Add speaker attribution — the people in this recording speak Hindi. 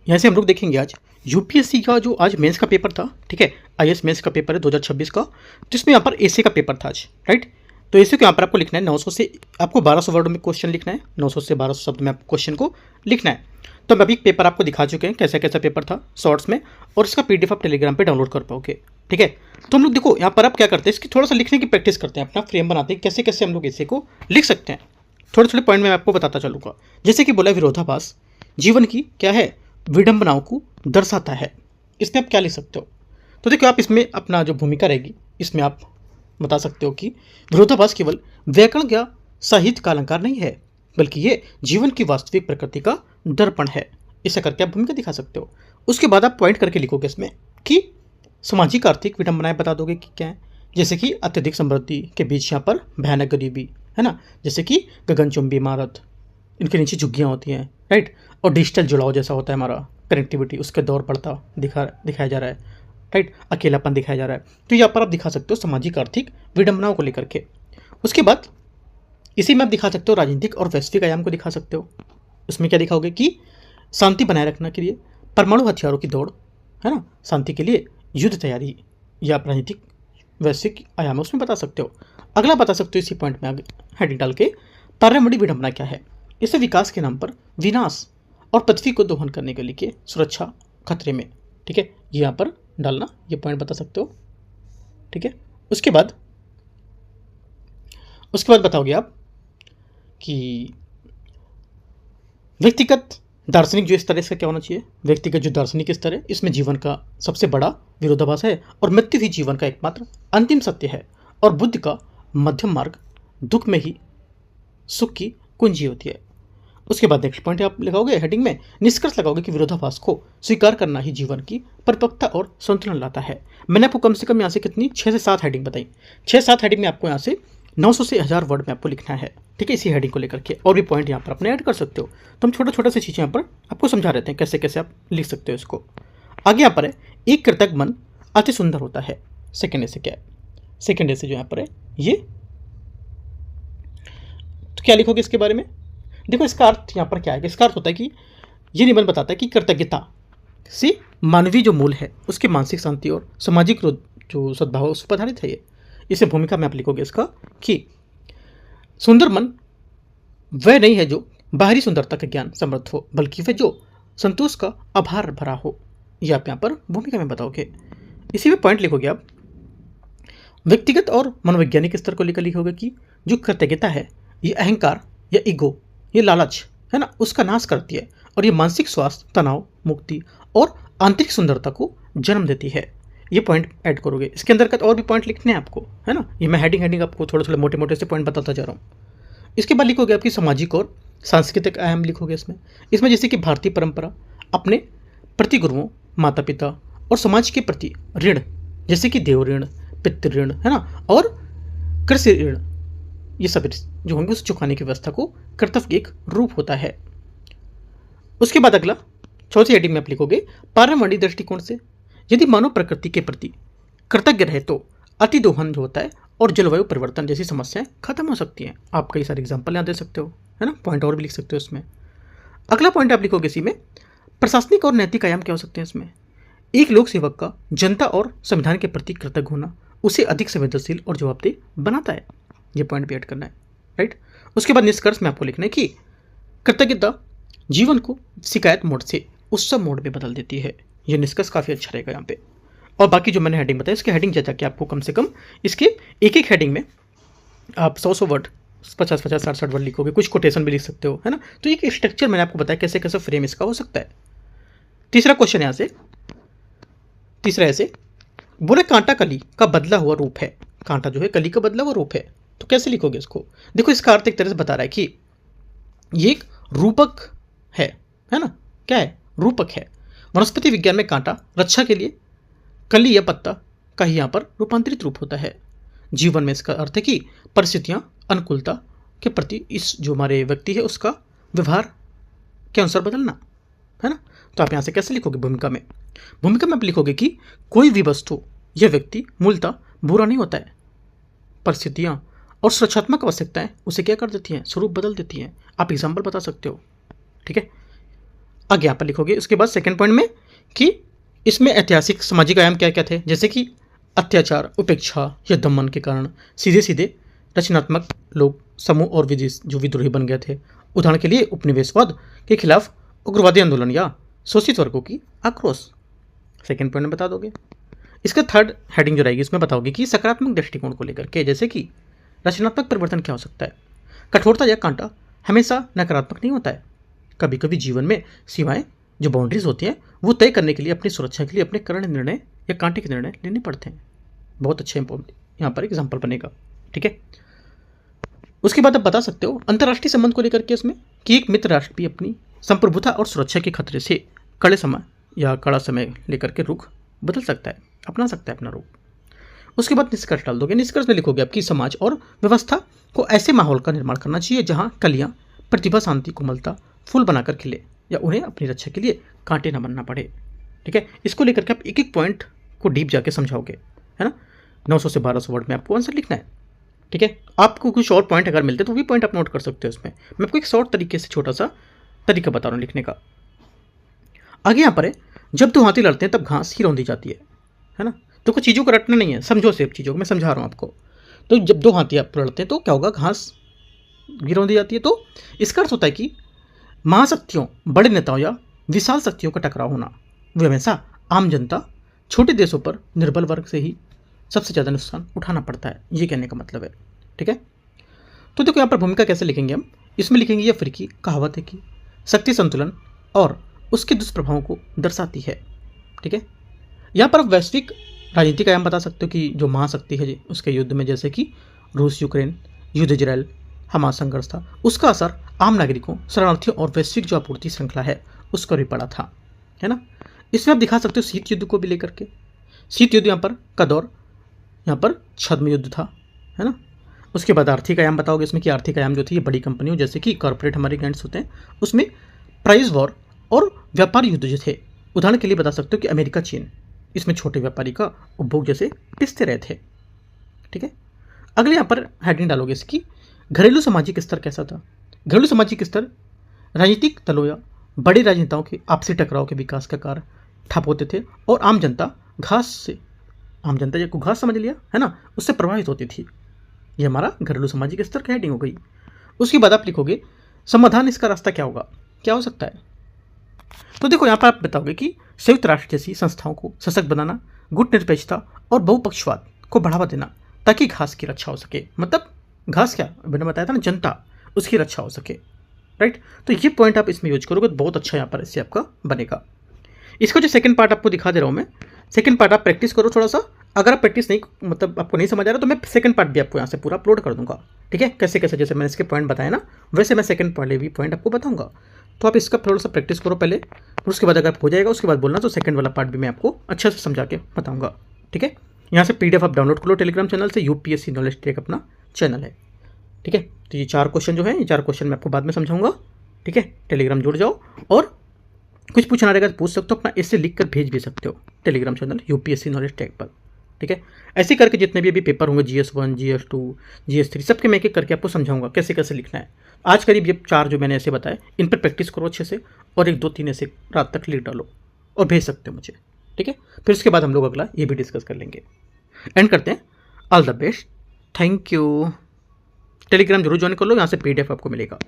Speaker 1: यहाँ से हम लोग देखेंगे आज यूपीएससी का जो आज मेंस का पेपर था, ठीक है, आईएएस मेंस का पेपर है 2026 का। तो इसमें यहाँ पर एसए का पेपर था आज, राइट। तो एसए को यहाँ पर आपको लिखना है 900 से आपको 1200 वर्ड में क्वेश्चन लिखना है, 900 से 1200 शब्द में आपको क्वेश्चन को लिखना है। तो हम अभी पेपर आपको दिखा चुके हैं कैसा कैसा पेपर था शॉर्ट्स में, और इसका पीडीएफ आप टेलीग्राम पर डाउनलोड कर पाओगे, ठीक है। तो हम लोग देखो यहाँ पर आप क्या करते हैं, इसकी थोड़ा सा लिखने की प्रैक्टिस करते हैं, अपना फ्रेम बनाते हैं कैसे कैसे हम लोग एसए को लिख सकते हैं। थोड़े थोड़े पॉइंट में मैं आपको बताता चलूँगा। जैसे कि बोला विरोधाभास जीवन की क्या है, विडंबनाओं को दर्शाता है। इसमें आप क्या लिख सकते हो, तो देखो आप इसमें अपना जो भूमिका रहेगी इसमें आप बता सकते हो कि विरोधाभास केवल व्याकरण या साहित्य का अलंकार नहीं है, बल्कि ये जीवन की वास्तविक प्रकृति का दर्पण है। ऐसा करके आप भूमिका दिखा सकते हो। उसके बाद आप पॉइंट करके लिखोगे इसमें कि सामाजिक आर्थिक विडंबनाएं बता दोगे कि क्या है, जैसे कि अत्यधिक समृद्धि के बीच यहाँ पर भयानक गरीबी है ना, जैसे कि गगनचुंबी इमारत, इनके नीचे झुग्गियाँ होती हैं, राइट। और डिजिटल जुड़ाव जैसा होता है हमारा कनेक्टिविटी, उसके दौर बढ़ता दिखाया जा रहा है, राइट। अकेलापन दिखाया जा रहा है। तो यहाँ पर आप दिखा सकते हो सामाजिक आर्थिक विडंबनाओं को लेकर के। उसके बाद इसी में आप दिखा सकते हो राजनीतिक और वैश्विक आयाम को दिखा सकते हो। उसमें क्या दिखाओगे कि शांति बनाए रखने के लिए परमाणु हथियारों की दौड़ है ना, शांति के लिए युद्ध तैयारी, या आप राजनीतिक वैश्विक आयाम उसमें बता सकते हो। अगला बता सकते हो इसी पॉइंट में आगे हेडिंग डाल के, पर्यावरणीय विडंबना क्या है, इसे विकास के नाम पर विनाश और पृथ्वी को दोहन करने के लिए सुरक्षा खतरे में, ठीक है, ये यहाँ पर डालना, ये पॉइंट बता सकते हो, ठीक है। उसके बाद बताओगे आप कि व्यक्तिगत दार्शनिक जो स्तर है इसका क्या होना चाहिए, व्यक्तिगत जो दार्शनिक स्तर है इसमें जीवन का सबसे बड़ा विरोधाभास है, और मृत्यु ही जीवन का एकमात्र अंतिम सत्य है, और बुद्ध का मध्यम मार्ग दुख में ही सुख की कुंजी होती है। उसके बाद नेक्स्ट पॉइंट आप लगाओगे हेडिंग में, निष्कर्ष लगाओगे कि विरोधाभास को स्वीकार करना ही जीवन की परिपक्वता और संतुलन लाता है। मैंने आपको कम से कम यहाँ से कितनी 6 से 7 हेडिंग बताई, 6-7 हेडिंग में आपको यहाँ से 900 से 1000 वर्ड में आपको लिखना है, ठीक है, इसी हेडिंग को लेकर के। और भी पॉइंट यहाँ पर अपने ऐड कर सकते हो। तो हम छोटा छोटा सी चीज़ें यहाँ पर आपको समझा रहते हैं कैसे कैसे आप लिख सकते हो इसको। आगे यहाँ पर है, एक कृतज्ञ मन अति सुंदर होता है। सेकेंड ऐसे क्या है, सेकेंड ऐसे जो यहाँ पर है ये, तो क्या लिखोगे इसके बारे में, देखो इसका अर्थ यहाँ पर क्या है, इसका अर्थ होता है कि ये निबंध बताता है कि कृतज्ञता से मानवीय जो मूल है उसकी मानसिक शांति और सामाजिक जो सद्भाव उस पर आधारित है। ये इसे भूमिका में आप लिखोगे इसका कि सुंदर मन वह नहीं है जो बाहरी सुंदरता का ज्ञान समृद्ध हो, बल्कि वह जो संतोष का आभार भरा हो। ये आप यहाँ पर भूमिका में बताओगे। इसी में पॉइंट लिखोगे आप व्यक्तिगत और मनोवैज्ञानिक स्तर को लेकर लिखोगे कि जो कृतज्ञता है ये अहंकार या ईगो, ये लालच है ना, उसका नाश करती है, और ये मानसिक स्वास्थ्य, तनाव मुक्ति और आंतरिक सुंदरता को जन्म देती है। ये पॉइंट ऐड करोगे। इसके अंदर का और भी पॉइंट लिखने हैं आपको, है ना। ये मैं हेडिंग आपको थोड़े थोड़े मोटे मोटे से पॉइंट बताता जा रहा हूँ। इसके बाद लिखोगे आपकी सामाजिक और सांस्कृतिक आयाम लिखोगे इसमें जैसे कि भारतीय परंपरा, अपने प्रति गुरुओं, माता पिता और समाज के प्रति ऋण, जैसे कि देव ऋण, पितृ ऋण है ना, और कृषि ऋण, ये सब जो होंगे उस चुकाने की व्यवस्था को कर्तव्य के एक रूप होता है। उसके बाद अगला चौथी हेडिंग में आप लिखोगे पर्यावरणीय दृष्टिकोण से, यदि मानव प्रकृति के प्रति कृतज्ञ रहे तो अति दोहन जो होता है और जलवायु परिवर्तन जैसी समस्याएं खत्म हो सकती हैं। आप कई सारे एग्जाम्पल यहाँ दे सकते हो, है ना, पॉइंट और भी लिख सकते हो इसमें। अगला पॉइंट आप लिखोगे इसी में प्रशासनिक और नैतिक आयाम क्या हो सकते हैं इसमें, एक लोक सेवक का जनता और संविधान के प्रति कृतज्ञ होना उसे अधिक संवेदनशील और जवाबदेह बनाता है। ये पॉइंट भी ऐड करना है, राइट। उसके बाद निष्कर्ष में आपको लिखना है कि कृतज्ञता जीवन को शिकायत मोड से उत्सव मोड में बदल देती है। ये निष्कर्ष काफ़ी अच्छा रहेगा यहाँ पे। और बाकी जो मैंने हेडिंग बताया इसके हेडिंग जैसा कि आपको कम से कम इसके एक एक हेडिंग में आप 100 वर्ड 50 60 वर्ड लिखोगे, कुछ कोटेशन भी लिख सकते हो, है ना। तो एक स्ट्रक्चर मैंने आपको बताया कैसे कैसे फ्रेम इसका हो सकता है। तीसरा क्वेश्चन यहाँ से, तीसरा ऐसे बोले कांटा कली का बदला हुआ रूप है, कांटा जो है कली का बदला हुआ रूप है, तो कैसे लिखोगे इसको। देखो इसका अर्थ एक तरह से बता रहा है कि ये एक रूपक है ना, क्या है, रूपक है। वनस्पति विज्ञान में कांटा रक्षा के लिए कली या पत्ता का ही यहाँ पर रूपांतरित रूप होता है। जीवन में इसका अर्थ है कि परिस्थितियाँ अनुकूलता के प्रति इस जो हमारे व्यक्ति है उसका व्यवहार के अनुसार बदलना, है ना। तो आप यहाँ से कैसे लिखोगे भूमिका में, भूमिका में आप लिखोगे कि कोई भी वस्तु या व्यक्ति मूलतः बुरा नहीं होता है, परिस्थितियाँ और सुरक्षात्मक आवश्यकताएं उसे क्या कर देती हैं, स्वरूप बदल देती हैं। आप एग्जाम्पल बता सकते हो, ठीक है। आगे यहाँ पर लिखोगे। उसके बाद सेकंड पॉइंट में कि इसमें ऐतिहासिक सामाजिक आयाम क्या क्या थे, जैसे कि अत्याचार, उपेक्षा या दमन के कारण सीधे सीधे रचनात्मक लोग, समूह और जो विद्रोही बन गए थे। उदाहरण के लिए उपनिवेशवाद के खिलाफ उग्रवादी आंदोलन या शोषित वर्गों की आक्रोश। सेकंड पॉइंट में बता दोगे। इसका थर्ड हेडिंग जो रहेगी इसमें बताओगे कि सकारात्मक दृष्टिकोण को लेकर के, जैसे कि रचनात्मक परिवर्तन क्या हो सकता है। कठोरता या कांटा हमेशा नकारात्मक नहीं होता है। कभी कभी जीवन में सीमाएं, जो बाउंड्रीज होती हैं, वो तय करने के लिए, अपनी सुरक्षा के लिए अपने कड़े निर्णय या कांटे के निर्णय लेने पड़ते हैं। बहुत अच्छे यहाँ पर एग्जाम्पल बनेगा। ठीक है, उसके बाद आप बता सकते हो अंतर्राष्ट्रीय संबंध को लेकर के इसमें कि एक मित्र राष्ट्र भी अपनी संप्रभुता और सुरक्षा के खतरे से कड़े समय या कड़ा समय लेकर के रुख बदल सकता है, अपना सकता है अपना रुख। उसके बाद निष्कर्ष डाल दोगे। निष्कर्ष में लिखोगे आपकी समाज और व्यवस्था को ऐसे माहौल का निर्माण करना चाहिए जहां कलियां प्रतिभा, शांति, कोमलता फूल बनाकर खिले या उन्हें अपनी रक्षा के लिए कांटे न बनना पड़े। ठीक है, इसको लेकर के आप एक एक पॉइंट को डीप जाके समझाओगे, है ना। 900 से 1200 वर्ड में आपको आंसर लिखना है। ठीक है, आपको कुछ और पॉइंट अगर मिलते तो वो भी पॉइंट आप नोट कर सकते हो इसमें। मैं आपको एक शॉर्ट तरीके से छोटा सा तरीका बता रहा हूँ लिखने का। आगे यहाँ पर है, जब दो हाथी लड़ते हैं तब घास ही रौंदी जाती है ना। तो कुछ चीज़ों को रटना नहीं है, समझो सिर्फ चीज़ों को, मैं समझा रहा हूँ आपको। तो जब दो हाथी आप लड़ते हैं तो क्या होगा, घास गिरौंदी जाती है। तो इसका अर्थ होता है कि महाशक्तियों, बड़े नेताओं या विशाल शक्तियों का टकराव होना, वे हमेशा आम जनता, छोटे देशों पर निर्बल वर्ग से ही सबसे ज़्यादा नुकसान उठाना पड़ता है, ये कहने का मतलब है। ठीक है, तो देखो यहाँ पर भूमिका कैसे लिखेंगे हम। इसमें लिखेंगे, ये अफ्रीकी कहावत है कि शक्ति संतुलन और उसके दुष्प्रभावों को दर्शाती है। ठीक है, यहाँ पर वैश्विक राजनीति का आयाम बता सकते हो कि जो महाशक्ति है उसके युद्ध में, जैसे कि रूस यूक्रेन युद्ध, इजराइल हमास संघर्ष था, उसका असर आम नागरिकों, शरणार्थियों और वैश्विक जो आपूर्ति श्रृंखला है उस पर भी पड़ा था, है ना। इसमें आप दिखा सकते हो शीत युद्ध को भी लेकर के। शीत युद्ध यहाँ पर का दौर, यहाँ पर छद्म युद्ध था, है ना। उसके बाद आर्थिक आयाम बताओगे इसमें कि आर्थिक आयाम जो थी ये बड़ी कंपनियों, जैसे कि कॉर्पोरेट हमारे गिगांट्स होते हैं, उसमें प्राइस वॉर और व्यापार युद्ध जो थे। उदाहरण के लिए बता सकते हो कि अमेरिका, चीन, इसमें छोटे व्यापारी का उपभोग जैसे पिसते रहे थे। ठीक है, अगले यहाँ पर हेडिंग डालोगे इसकी, घरेलू सामाजिक स्तर कैसा था। घरेलू सामाजिक स्तर राजनीतिक दलों या बड़े राजनेताओं के आपसी टकराव के विकास का कार्य ठप होते थे और आम जनता को घास समझ लिया, है ना, उससे प्रभावित होती थी। ये हमारा घरेलू सामाजिक स्तर की हेडिंग हो गई। उसके बाद आप लिखोगे समाधान, इसका रास्ता क्या होगा, क्या हो सकता है। तो देखो यहाँ पर आप बताओगे कि संयुक्त राष्ट्र जैसी संस्थाओं को सशक्त बनाना, गुट निरपेक्षता और बहुपक्षवाद को बढ़ावा देना, ताकि घास की रक्षा हो सके। मतलब घास क्या, मैंने बताया था ना, जनता, उसकी रक्षा हो सके। राइट, तो ये पॉइंट आप इसमें यूज करोगे तो बहुत अच्छा यहाँ पर इससे आपका बनेगा। इसका जो सेकंड पार्ट आपको दिखा दे रहा हूँ मैं, सेकंड पार्ट आप प्रैक्टिस करो थोड़ा सा। अगर आप प्रैक्टिस नहीं, मतलब आपको नहीं समझ आ रहा तो मैं सेकंड पार्ट भी आपको यहाँ से पूरा अपलोड कर दूंगा। ठीक है, कैसे कैसे जैसे मैंने इसके पॉइंट बताया ना, वैसे मैं सेकंड वाले भी पॉइंट आपको बताऊंगा। तो आप इसका थोड़ा सा प्रैक्टिस करो पहले, उसके बाद अगर हो जाएगा उसके बाद बोलना, तो सेकंड वाला पार्ट भी मैं आपको अच्छे से समझा के बताऊँगा। ठीक है, यहाँ से PDF आप डाउनलोड कर लो टेलीग्राम चैनल से, UPSC नॉलेज ट्रैक अपना चैनल है। ठीक है, तो ये 4 क्वेश्चन जो है, ये 4 क्वेश्चन मैं आपको बाद में समझाऊंगा। ठीक है, टेलीग्राम जुड़ जाओ, और कुछ पूछना रहेगा तो पूछ सकते हो, अपना ऐसे लिख कर भेज भी सकते हो Telegram channel UPSC knowledge track पर। ठीक है, ऐसे करके जितने भी अभी पेपर होंगे, GS1, GS2, GS3, सबके मैं एक एक करके आपको समझाऊंगा कैसे कैसे लिखना है। आज करीब ये 4 जो मैंने ऐसे बताए, इन पर प्रैक्टिस करो अच्छे से, और 1, 2, 3 ऐसे रात तक लिख डालो और भेज सकते हो मुझे। ठीक है, फिर उसके बाद हम लोग अगला ये भी डिस्कस कर लेंगे। एंड करते हैं, all the best, thank you. Telegram जरूर ज्वाइन कर लो, यहाँ से PDF आपको मिलेगा।